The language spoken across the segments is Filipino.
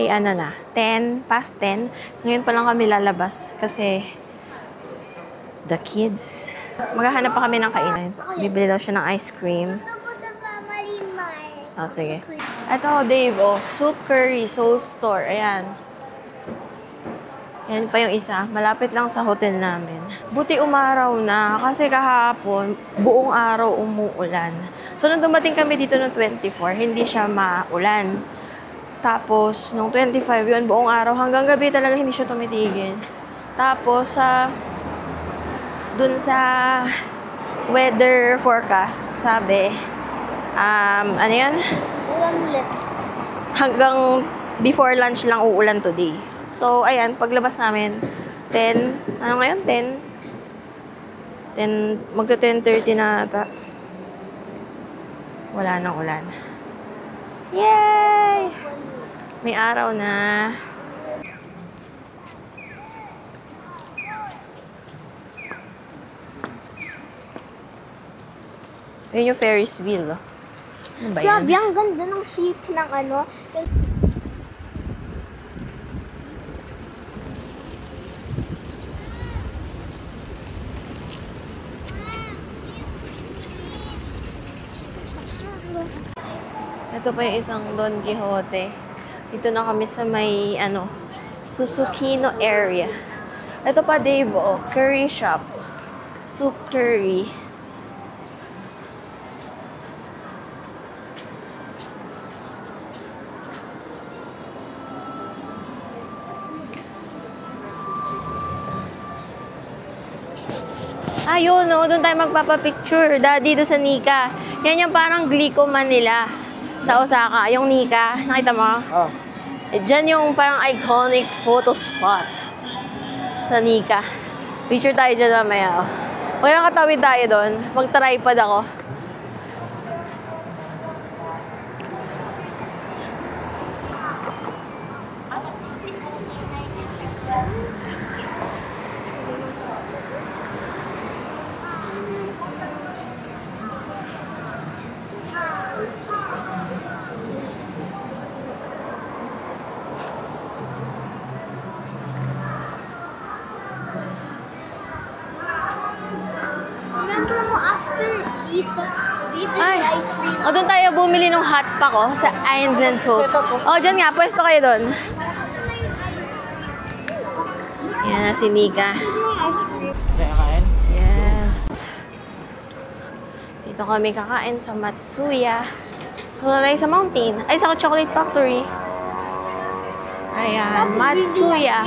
ay ano na, 10, past 10. Ngayon pa lang kami lalabas kasi the kids. Maghahanap pa kami ng kainan. Bibili daw siya ng ice cream. Gusto ko sa Family Mart. Oh, sige. Ito, Dave, oh. Soup Curry, Soul Store. Ayan. Yan pa yung isa. Malapit lang sa hotel namin. Buti umaraw na kasi kahapon, buong araw umuulan. So, nung dumating kami dito noong 24, hindi siya maulan. Tapos, nung 25, yun, buong araw, hanggang gabi talaga hindi siya tumitigil. Tapos, dun sa weather forecast, sabi, ano yan? Ulan ulit. Hanggang before lunch lang uulan today. So, ayan, paglabas namin, 10, ano ngayon? 10, magka 10:30 na ata. Wala nang ulan. Yay! May araw na. Yun yung Ferris wheel, oh. Ano ba yan? Grabe, ang ganda ng shape ng ano. Ito pa yung isang Don Quixote. Dito na kami sa may, Susukino area. Ito pa, Dave, oh, curry shop. Soup curry. Ayun, no, doon tayo magpapapicture. Daddy, doon sa Nika. Yan yung parang Glicoman nila sa Osaka. Yung Nika. Nakita mo? Oh. Diyan yung parang iconic photo spot sa Nika. Picture tayo dyan mamaya. Okay lang katawid tayo doon. Mag-tripod ako. Remember mo after dito Ay, ice cream. o doon tayo bumili ng hot pack, oh, sa Einsenhoop. O, dyan nga, pwesto kayo doon. Yan na si Nika. Kaya kain? Yes. Dito kami kakain sa Matsuya. Punta tayo sa mountain. Ay, sa Chocolate Factory. Ayan, Matsuya.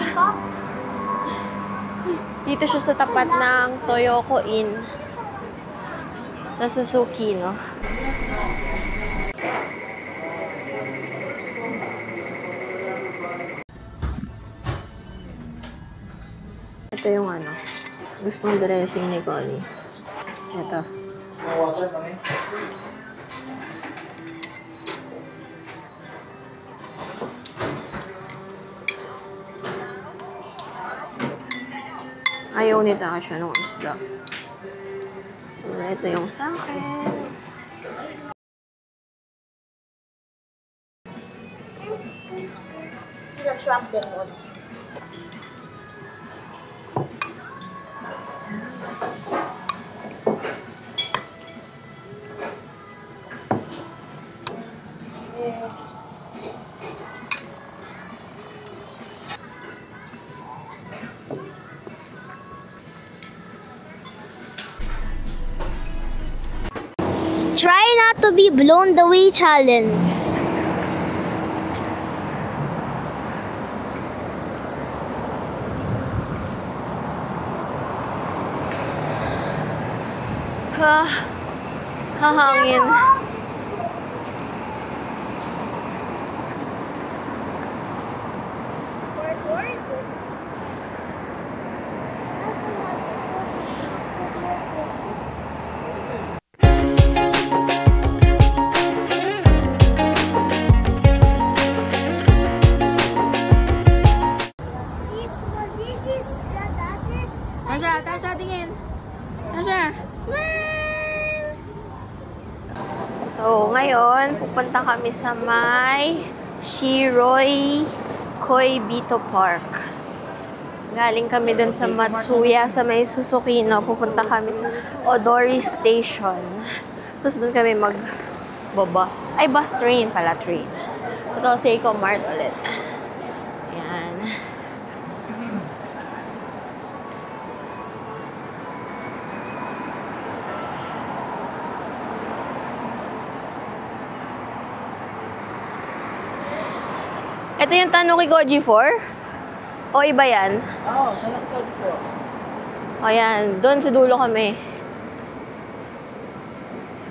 Dito siya sa tapat ng Toyoko Inn. Sa Suzuki, no? Ito yung gustong dressing ni Connie. Ito. Water kami. Ayaw ni Tasha nung isda. So, ito yung sa akin. Trap them on. Try not to be blown away challenge. Hahangin. Tasha, tingin. Tasha, smile! So, ngayon, pupunta kami sa may Shiroi Koibito Park. Galing kami dun sa Matsuya, sa may Susukino. Pupunta kami sa Odori Station. Tapos dun kami mag-bus. Ay, bus train pala, train. Ito, Seiko Mart ulit. Ayan. Ito yung Tanuki Koji 4? O iba yan? Oo, Tanuki Koji po. O yan, doon sa dulo kami.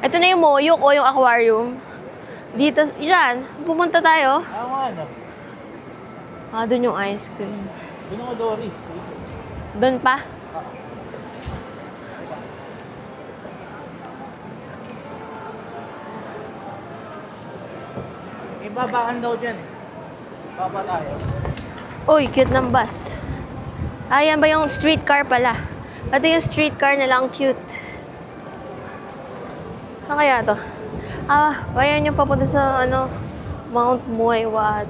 Ito na yung Moyuk o yung aquarium. Dito, yan, pupunta tayo. Ano? Doon yung ice cream. Doon ako, Dory. Doon pa? May babaan daw dyan eh. Baba tayo. Uy, cute ng bus. Ayan ba yung streetcar pala? Ito yung streetcar na lang, cute. Saan kaya to? Ayan yung papunta sa, Mount Muaywa.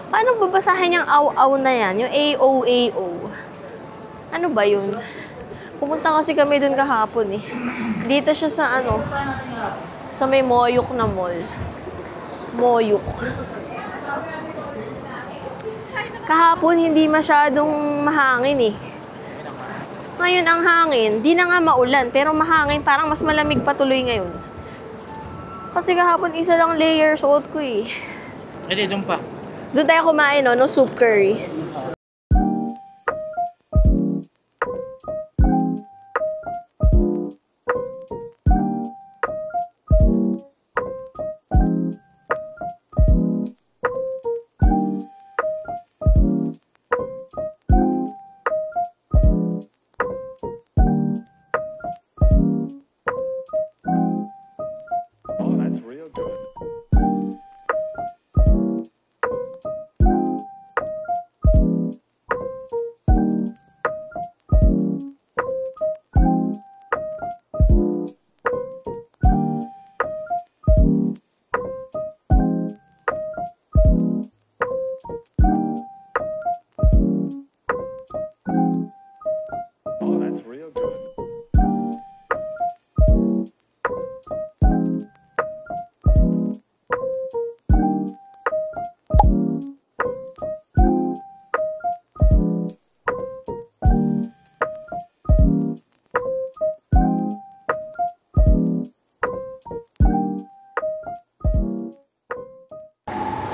Paano babasahin yung aw-aw na yan? Yung A-O-A-O. Ano ba yun? Pumunta kasi kami dun kahapon eh. Dito siya sa sa may Moyuk na mall. Moyuk. Kahapon hindi masyadong mahangin eh. Ngayon ang hangin, di na nga maulan, pero mahangin, parang mas malamig pa tuloy ngayon. Kasi kahapon isa lang layer suot ko eh. Pwede, doon pa. Doon tayo kumain, no soup curry. Oh, that's real good. Oh, that's real good.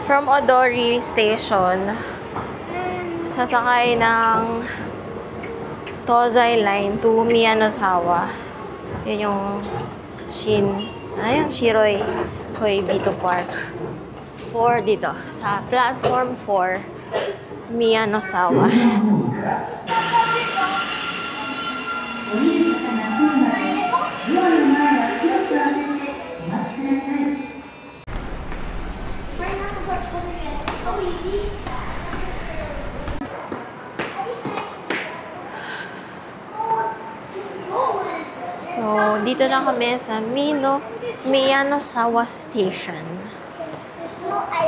From Odori Station, sasakay ng Tozai Line to Miyanozawa. Yun yung Shiroi Koibito Park. 4 dito, sa platform 4, Miyanozawa. So, dito na kami sa Miyanozawa Station.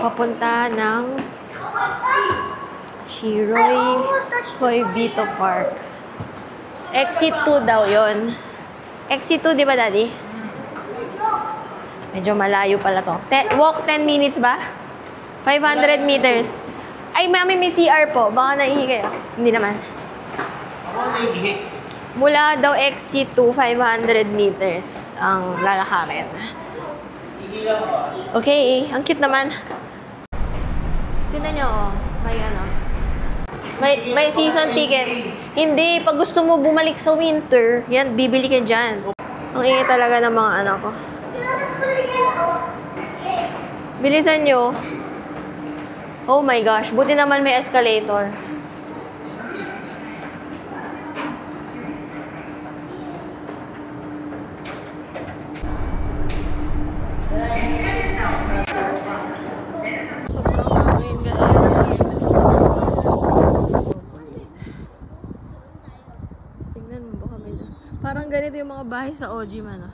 Papunta ng Shiroi Koibito Park. Exit 2 daw yon. Exit 2, di ba, Daddy? Medyo malayo pala to. Walk 10 minutes ba? 500 meters. Ay, mami, may CR po. Baka naihi kayo. Hindi naman. Ako naihi. Mula daw exit to 500 meters ang lalakarin. Hihila ko ba? Okay, ang cute naman. Tingnan nyo, may season tickets. Hindi, pag gusto mo bumalik sa winter, yan, bibili ka dyan. Ang ingay talaga ng mga anak ko. Bilisan nyo. Oh my gosh, buti naman may escalator. Tingnan mo, baka may parang ganito yung mga bahay sa Ojima, no?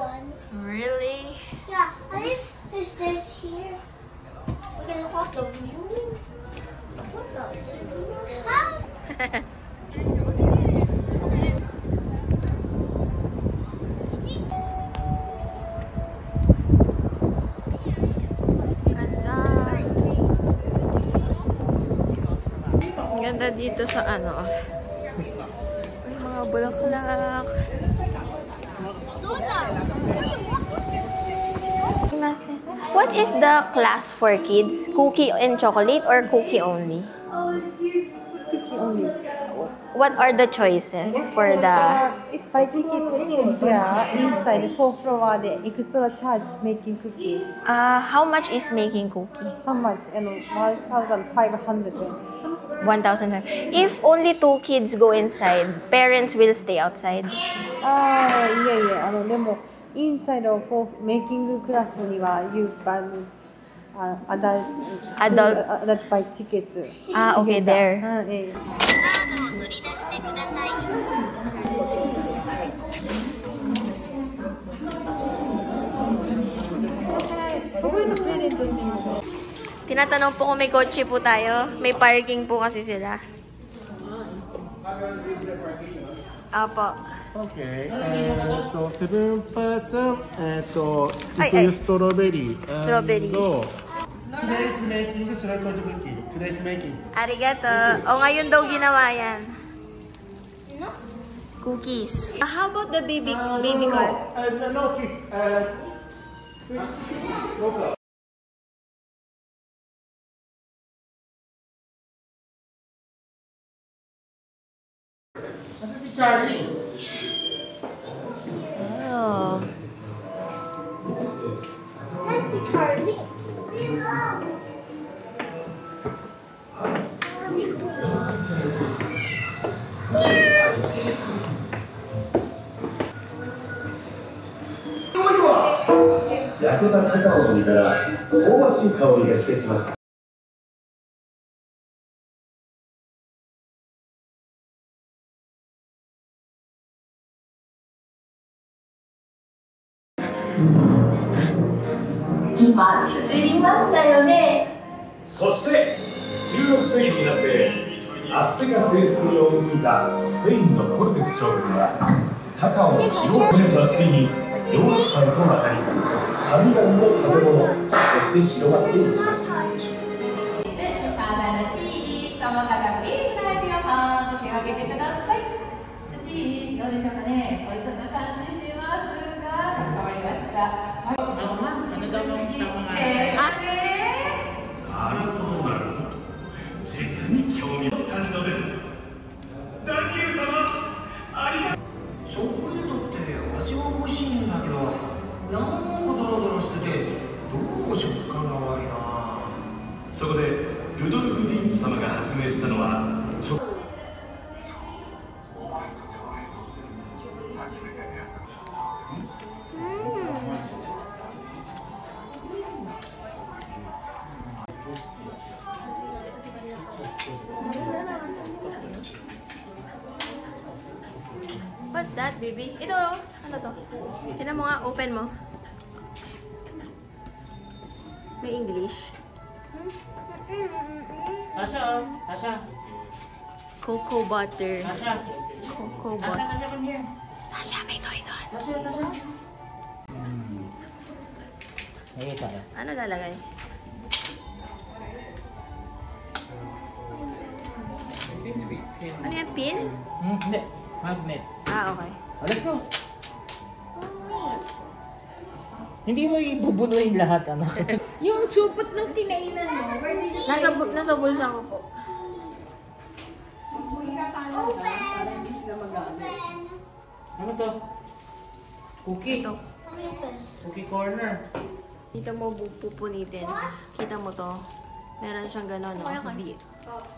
ones. Really? Yeah, at least there's stairs here. We can look out the view. What the? Ah! Ganda. Ang ganda dito sa ano. May mga bulaklak. What is the class for kids? Cookie and chocolate or cookie only? Cookie only. What are the choices for the... It's by tickets here inside the 4th floor. The extra charge making cookies. how much is making cookie? How much? 1,500. 1,000. If only 2 kids go inside, parents will stay outside. Yeah. でも inside of making class には you can adult by ticket. Okay, there. Yeah. そこへのプレゼントしてみる。 Tinatanong po kung may kotse po tayo. May parking po kasi sila. Apo. Okay. 7 person, はいイクストロベリー。ストロベリー。Today's making chocolate cookie. Today's making. Arigato. O, ngayon daw ginawa yan. Cookies. How about the baby car? No, kick. Oh. That's Charlie. 焼けたカカオの実から香ばしい香りがしてきました。今作りましたよね。そして16世紀になってアステカ征服に赴いたスペインのコルテス将軍はカカオの広い船とはついにヨーロッパへと渡り神々の食べ物として広がっていきました。その方、プリーズナイフやパンと手を挙げてください。チーズどうでしょうかね。美味しそうな感じしますが、かしこまりました。はい。Ano daw ang tamang なるほどなるほど。実に興味の誕生です。ダニエル様、ありがとう。チョコレートって味は美味しいんだけど、なんかザラザラしてて、どう食感が悪いな。そこでルドルフ・リンツ様が発明したのはチョコ。What's that, baby? Ito, ano to? Tignan mo nga, open mo. May English. Tasha, oh. Tasha. Cocoa butter. Tasha. Cocoa Tasha, butter. Tasha, come here. Tasha, may toy doon. Tasha, Tasha. Hey, tayo. Ano lalagay? Ano yan, pin? Hindi. Magnet. Okay. Oh, let's go. Hindi mo ibubunuin lahat, anak. Yung supot ng tinainan mo, where did you Nasa bulsa ko po. Ano to? Cookie. Ito. Cookie corner. Dito mo pupunitin. Kita mo to. Meron siyang gano'n, no? Hindi.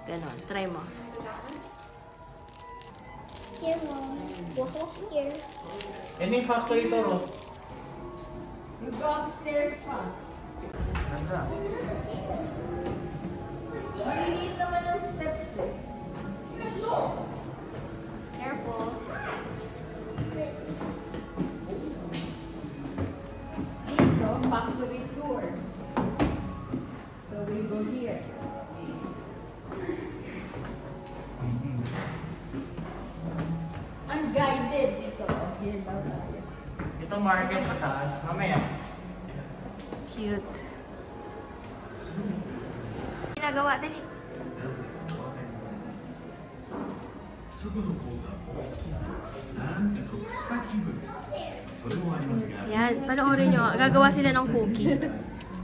Ganon. Try mo. Here, Mom. Waffle here. Ano yung factory to, Ro? You go upstairs pa. Ganda. Maliliit naman ang steps eh. Careful. Ito market sa taas. Mamaya. Cute. Ginagawa, dali. Yan, panoorin nyo. Gagawa sila ng cookie.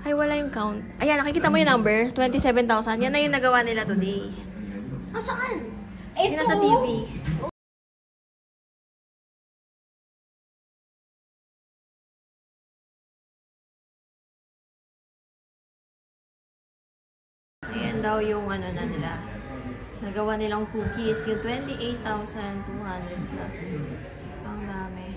Ay, wala yung count. Ayan, nakikita mo yung number? 27,000. Yan na yung nagawa nila today. Ah, saan? Yun nasa TV. Ayan daw yung ano na nila. Nagawa nilang cookies. Yung 28,200 plus. Ang dami.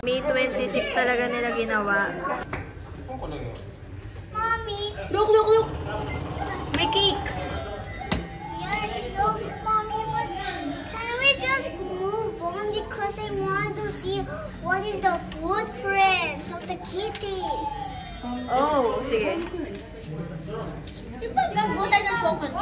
May 26 talaga nila ginawa. Mommy. Look, look, look! May cake! Yeah, look, Mommy. Can we just move on because I want to see what is the footprint of the kitties? Oh, sige. Di ba gagawa tayo ng chocolate?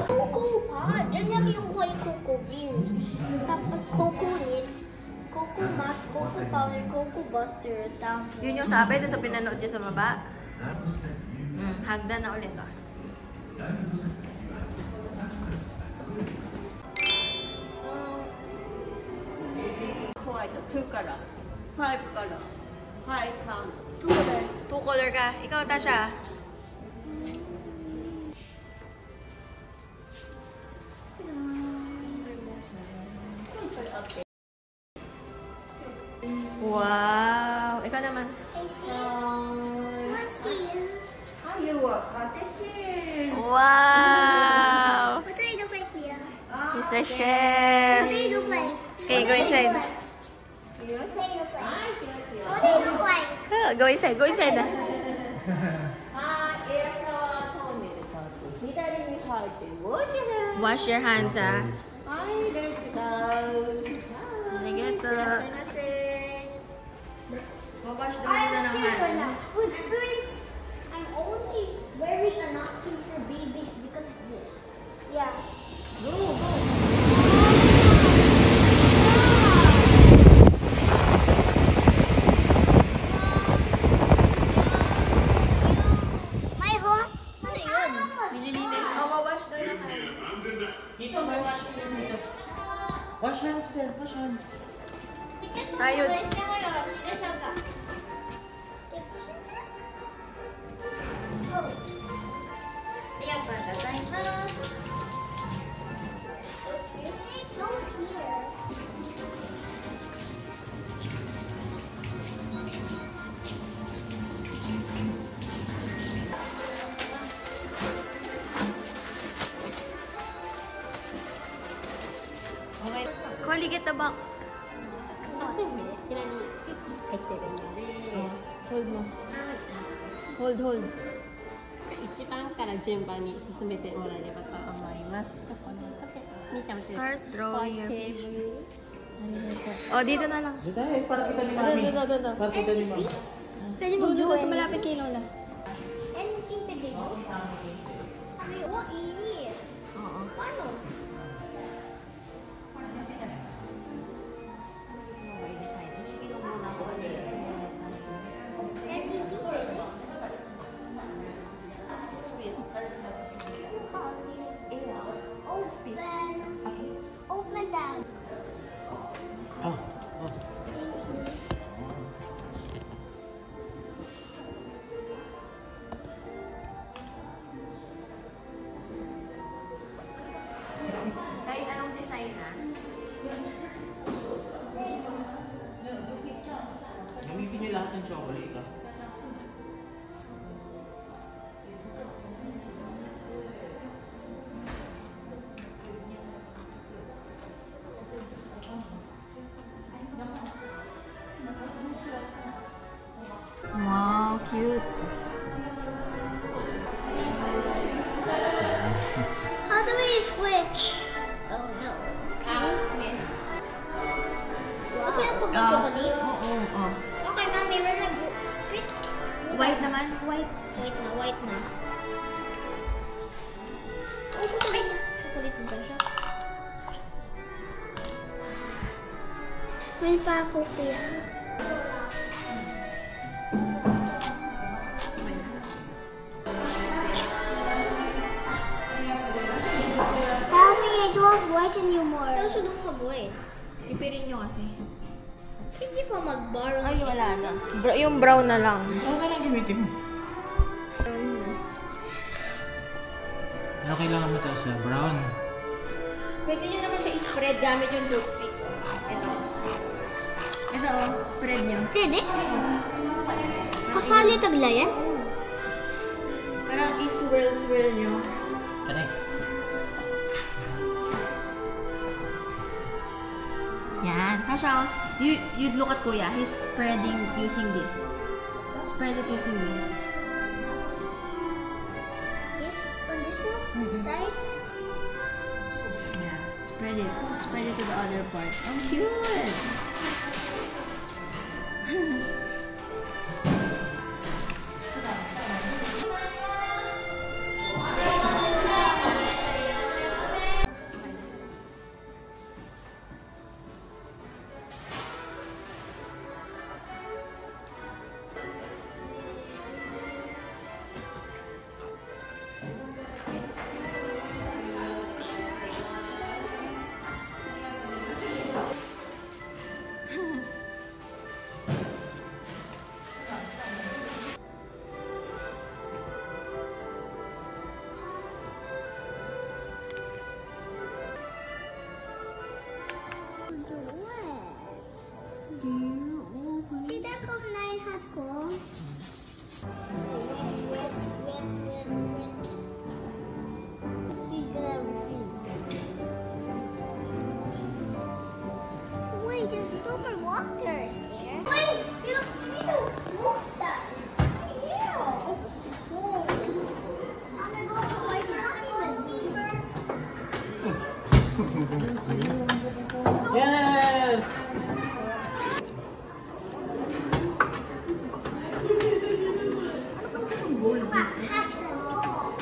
Cocoa pa. Diyan yung kinukuha yung cocoa beans. Tapos cocoa nibs, cocoa mass, cocoa powder, cocoa butter. Tapos Yun yung sabi doon sa pinanood nyo sa baba. Hagdan na ulit. Oh. ホワイト2から5から5、3 Two color ka. Ikaw, Tasha. Wow. Ikaw naman. let's see. はいはパティシエ Wow. What do I look like, Pia? He's a What do chef. you look like? Okay, go inside. What do you look like? What do you look like? Go inside. Go inside na. はいエアシャワートンネルから左に入ってウォッシュ Wash your hands, ah. はいレッツゴー Sige, to. いらっしゃいませ Wash daw I nila am ng serious right hands. now. Footprints. I'm only wearing a napkin for babies because of this. Yeah. Go, go. My home? Ano yun? Nililinis. Oh, wawash daw yung hands. Dito, wash. Wash hands there, wash hands. Tayo. So here. Okay. Collie, get the box. Hold mo. Hold, hold. 一番から順番に進めてもらえればと思います。じゃあこのみーちゃん Start drawing your fish. fish. Oh, dito na lang. Dito, para kita ni Doon, Mami. doon, doon, doon. Para kita ni Mami. Pwede mo Doon, sa malapit kay Lola. Anything pwede mo? Ay, oh, init. Oo. Paano? Anything pwede? Open that. Oh. Kahit anong design na. Gamitin niyo lahat ng chocolate, ah. Wow, cute. How do we switch? Oh no. Sige. Okay ang pagka-chocolate? Oo. Okay, mami, we're nag... White naman? White na. Oh, gusto ko. Chocolate ba siya? May pa ako kuya. Mommy, I don't have white anymore. I also don't have white. Ipirin nyo kasi. Hindi pa mag-borrow. Ay, wala na. Yung brown na lang. Ano na lang gamitin mo? Ano kailangan mo tayo sa brown? Pwede nyo naman siya i-spread gamit yung toothpick. Ito. Ito, spread nyo. Pwede? Kasali taglayan? Parang i-swirl nyo. Ano eh? Yan. Hasha, you look at Kuya. He's spreading using this. Spread it using this. This on this one? Side? Yeah. Spread it. Spread it to the other parts. Oh, cute! Did that go 9 hot school? Wait, there's super waters there. Wait, you need to move that. Yeah. Whoa. I'm gonna go to like another one. Yes! Catch the ball.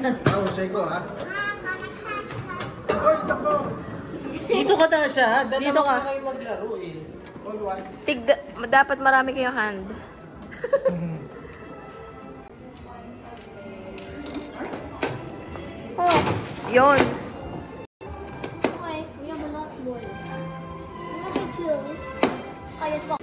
Oh, say go, ha? I'm gonna catch that. Oy, takbo! Dito ka na siya. Dito ka. Kayo maglaro eh. Oy, what? Dapat marami kayong hand. Oh, yon. Okay, we have a lot more. I'm gonna take 2. Okay, let's go.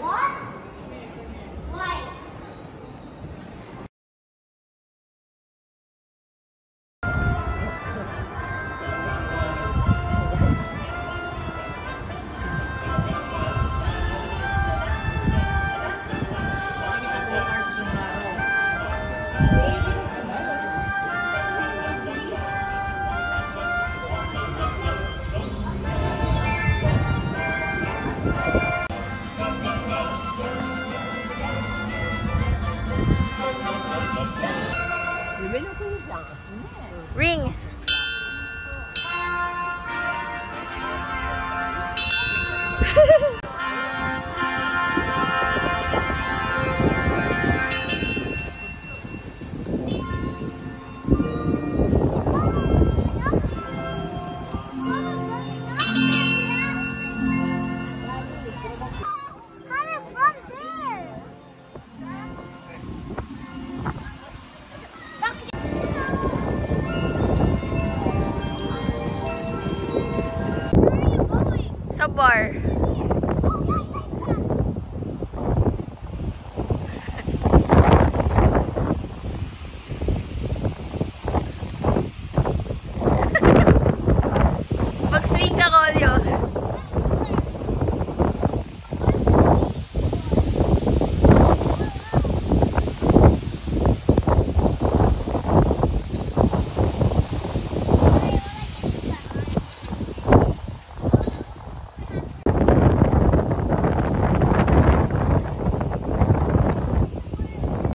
What? Why? Ring. bar.